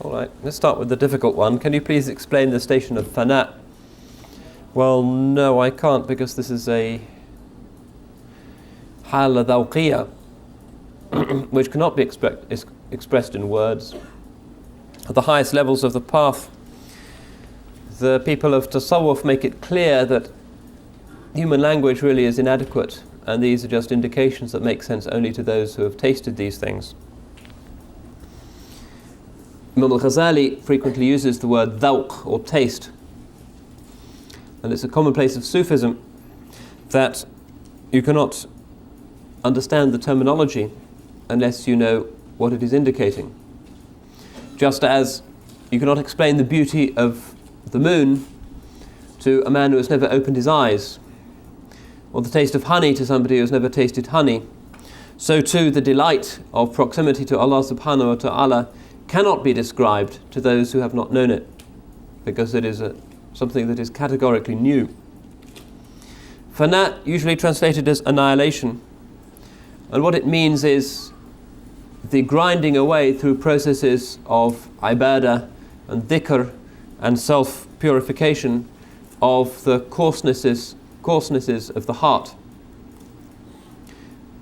All right, let's start with the difficult one. Can you please explain the station of Fana? Well, no, I can't, because this is a hala dhawqiyya, which cannot be expressed in words. At the highest levels of the path, the people of tasawwuf make it clear that human language really is inadequate, and these are just indications that make sense only to those who have tasted these things. Imam al-Ghazali frequently uses the word dhawq, or taste, and it's a commonplace of Sufism that you cannot understand the terminology unless you know what it is indicating. Just as you cannot explain the beauty of the moon to a man who has never opened his eyes, or the taste of honey to somebody who has never tasted honey, so too the delight of proximity to Allah subhanahu wa ta'ala cannot be described to those who have not known it, because it is something that is categorically new. Fana, usually translated as annihilation, and what it means is the grinding away through processes of ibadah and dhikr and self-purification of the coarsenesses of the heart.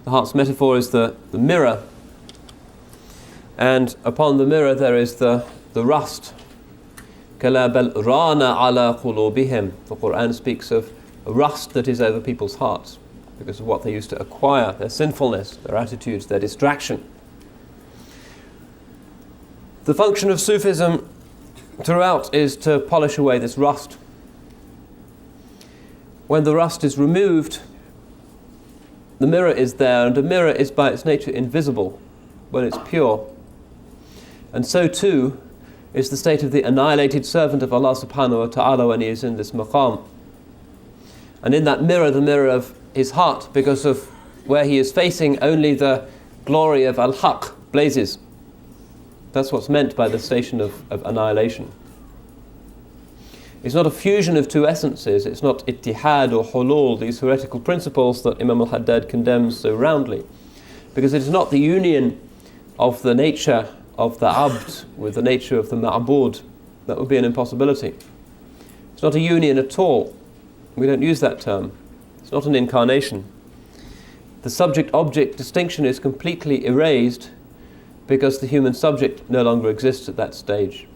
The heart's metaphor is the mirror, and upon the mirror there is the rust. كَلَا بَلْ رَانَ عَلَى قُلُوبِهِمْ. The Quran speaks of a rust that is over people's hearts because of what they used to acquire, their sinfulness, their attitudes, their distraction. The function of Sufism throughout is to polish away this rust. When the rust is removed, the mirror is there, and a mirror is by its nature invisible when it's pure. And so too is the state of the annihilated servant of Allah subhanahu wa ta'ala when he is in this maqam. And in that mirror, the mirror of his heart, because of where he is facing, only the glory of al-haq blazes. That's what's meant by the station of annihilation. It's not a fusion of two essences, it's not ittihad or hulul, these heretical principles that Imam al-Haddad condemns so roundly, because it is not the union of the nature of the abd with the nature of the ma'bud. That would be an impossibility. It's not a union at all. We don't use that term. It's not an incarnation. The subject-object distinction is completely erased because the human subject no longer exists at that stage.